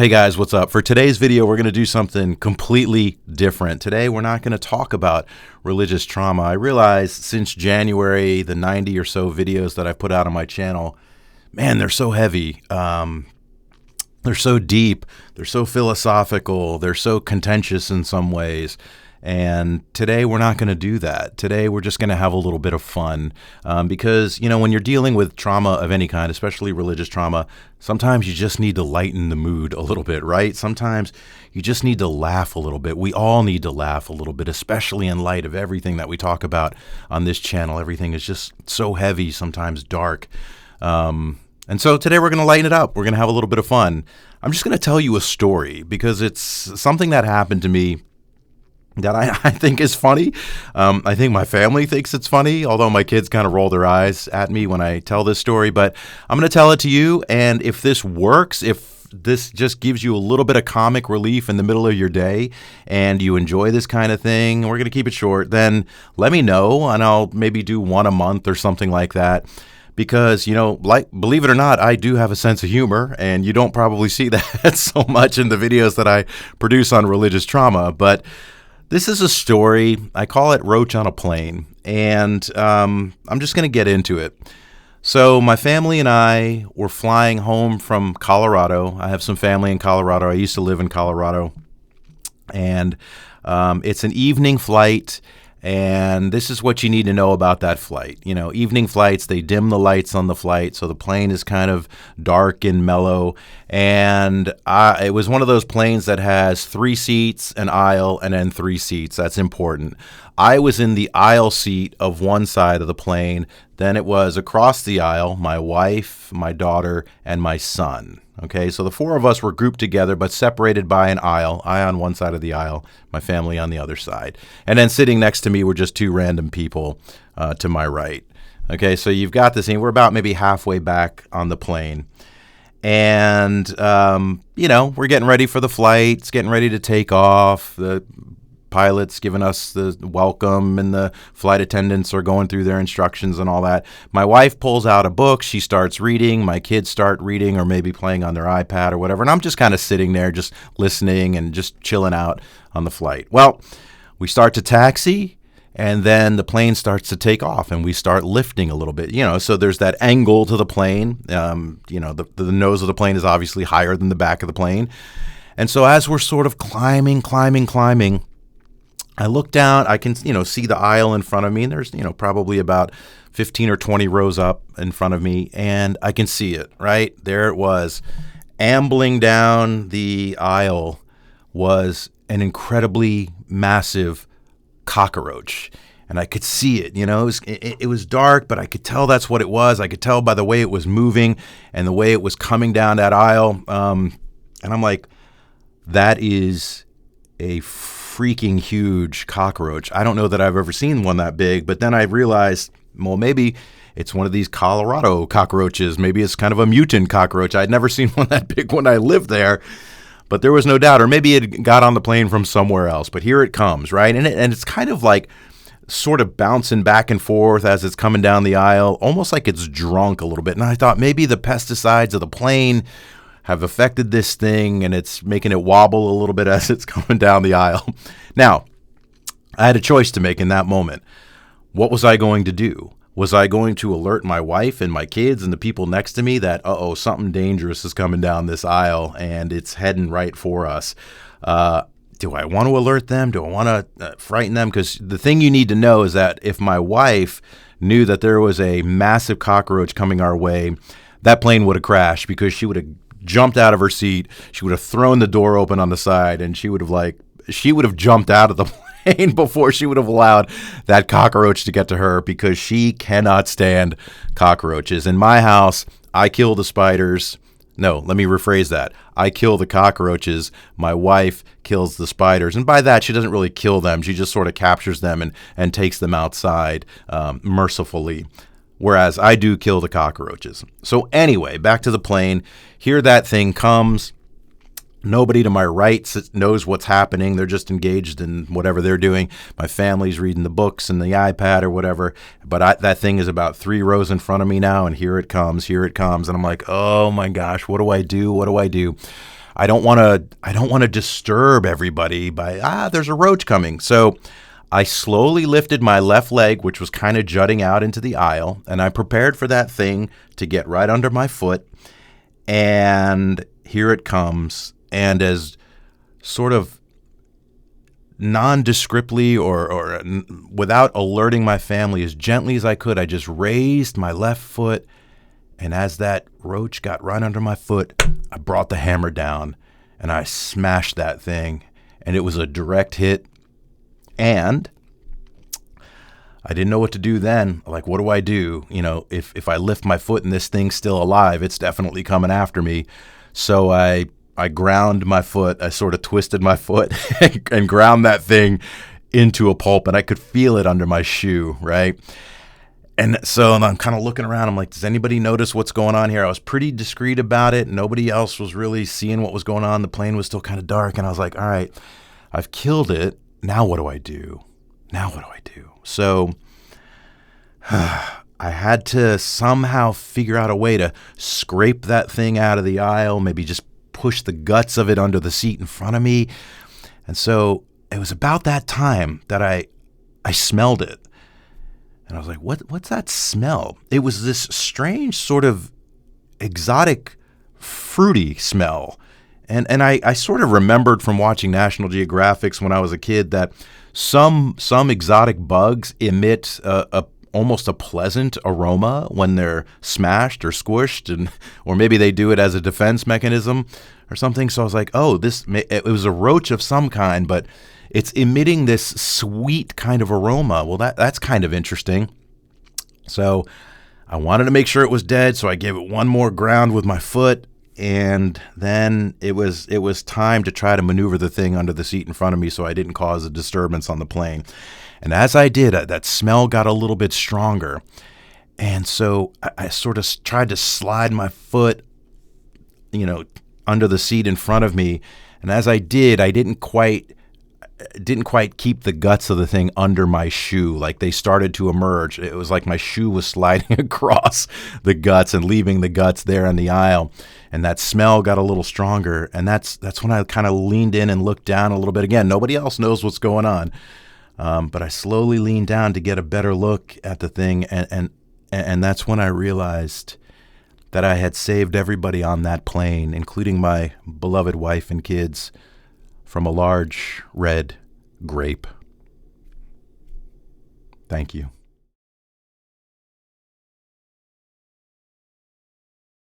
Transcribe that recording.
Hey guys, what's up? For today's video, we're going to do something completely different. Today, we're not going to talk about religious trauma. I realize since January, the 90 or so videos that I put out on my channel, man, they're so heavy. They're so deep. They're so philosophical. They're so contentious in some ways. And today we're not going to do that. Today we're just going to have a little bit of fun because, when you're dealing with trauma of any kind, especially religious trauma, sometimes you just need to lighten the mood a little bit, right? Sometimes you just need to laugh a little bit. We all need to laugh a little bit, especially in light of everything that we talk about on this channel. Everything is just so heavy, sometimes dark. And so today we're going to lighten it up. We're going to have a little bit of fun. I'm just going to tell you a story because it's something that happened to me that I think is funny. I think my family thinks it's funny, although my kids kind of roll their eyes at me when I tell this story. But I'm going to tell it to you, and if this works, if this just gives you a little bit of comic relief in the middle of your day and you enjoy this kind of thing, we're going to keep it short, then let me know, and I'll maybe do one a month or something like that. Because, believe it or not, I do have a sense of humor, and you don't probably see that so much in the videos that I produce on religious trauma. But this is a story. I call it Roach on a Plane, and I'm just going to get into it. So my family and I were flying home from Colorado. I have some family in Colorado. I used to live in Colorado, and it's an evening flight. And this is what you need to know about that flight. Evening flights, they dim the lights on the flight, so the plane is kind of dark and mellow. And it was one of those planes that has 3 seats, an aisle, and then 3 seats. That's important. I was in the aisle seat of one side of the plane. Then it was across the aisle, my wife, my daughter, and my son. Okay, so the 4 of us were grouped together, but separated by an aisle. I on one side of the aisle, my family on the other side. And then sitting next to me were just 2 random people to my right. Okay, so you've got this, and we're about maybe halfway back on the plane. And, we're getting ready for the flight. It's getting ready to take off. The pilot's giving us the welcome, and the flight attendants are going through their instructions and all that. My wife pulls out a book. She starts reading. My kids start reading or maybe playing on their iPad or whatever. And I'm just kind of sitting there just listening and just chilling out on the flight. Well, we start to taxi, and then the plane starts to take off, and we start lifting a little bit. So there's that angle to the plane. The nose of the plane is obviously higher than the back of the plane. And so as we're sort of climbing, I look down, I can, see the aisle in front of me, and there's, probably about 15 or 20 rows up in front of me, and I can see it, right? There it was. Ambling down the aisle was an incredibly massive cockroach, and I could see it, it was dark, but I could tell that's what it was. I could tell by the way it was moving and the way it was coming down that aisle, and I'm like, that is a freaking huge cockroach. I don't know that I've ever seen one that big, but then I realized, well, maybe it's one of these Colorado cockroaches. Maybe it's kind of a mutant cockroach. I'd never seen one that big when I lived there, but there was no doubt. Or maybe it got on the plane from somewhere else, but here it comes, right? And it's kind of like sort of bouncing back and forth as it's coming down the aisle, almost like it's drunk a little bit. And I thought maybe the pesticides of the plane have affected this thing, and it's making it wobble a little bit as it's coming down the aisle. Now, I had a choice to make in that moment. What was I going to do? Was I going to alert my wife and my kids and the people next to me that, something dangerous is coming down this aisle and it's heading right for us? Do I want to alert them? Do I want to frighten them? Because the thing you need to know is that if my wife knew that there was a massive cockroach coming our way, that plane would have crashed, because she would have jumped out of her seat. She would have thrown the door open on the side, and she would have jumped out of the plane before she would have allowed that cockroach to get to her, because she cannot stand cockroaches. In my house, I kill the spiders. No, let me rephrase that. I kill the cockroaches. My wife kills the spiders. And by that, she doesn't really kill them. She just sort of captures them and takes them outside mercifully. Whereas I do kill the cockroaches. So anyway, back to the plane. Here that thing comes. Nobody to my right knows what's happening. They're just engaged in whatever they're doing. My family's reading the books and the iPad or whatever. But that thing is about 3 rows in front of me now, and here it comes. And I'm like, oh my gosh, what do I do? I don't want to disturb everybody by, there's a roach coming. So I slowly lifted my left leg, which was kind of jutting out into the aisle, and I prepared for that thing to get right under my foot. And here it comes. And as sort of nondescriptly or without alerting my family, as gently as I could, I just raised my left foot. And as that roach got right under my foot, I brought the hammer down and I smashed that thing. And it was a direct hit. And I didn't know what to do then. Like, what do I do? You know, if I lift my foot and this thing's still alive, it's definitely coming after me. So I ground my foot. I sort of twisted my foot and ground that thing into a pulp, and I could feel it under my shoe, right? And so I'm kind of looking around. I'm like, does anybody notice what's going on here? I was pretty discreet about it. Nobody else was really seeing what was going on. The plane was still kind of dark, and I was like, all right, I've killed it. Now what do I do? So I had to somehow figure out a way to scrape that thing out of the aisle, maybe just push the guts of it under the seat in front of me. And so it was about that time that I smelled it. And I was like, what's that smell? It was this strange sort of exotic, fruity smell. And I sort of remembered from watching National Geographics when I was a kid that some exotic bugs emit almost a pleasant aroma when they're smashed or squished, or maybe they do it as a defense mechanism or something. So I was like, oh, it was a roach of some kind, but it's emitting this sweet kind of aroma. Well, that's kind of interesting. So I wanted to make sure it was dead, so I gave it one more ground with my foot. And then it was time to try to maneuver the thing under the seat in front of me so I didn't cause a disturbance on the plane. And as I did, that smell got a little bit stronger. And so I sort of tried to slide my foot, under the seat in front of me. And as I did, I didn't quite keep the guts of the thing under my shoe. Like, they started to emerge. It was like my shoe was sliding across the guts and leaving the guts there in the aisle. And that smell got a little stronger. And that's when I kind of leaned in and looked down a little bit. Again, nobody else knows what's going on. But I slowly leaned down to get a better look at the thing. And that's when I realized that I had saved everybody on that plane, including my beloved wife and kids, from a large red grape. Thank you.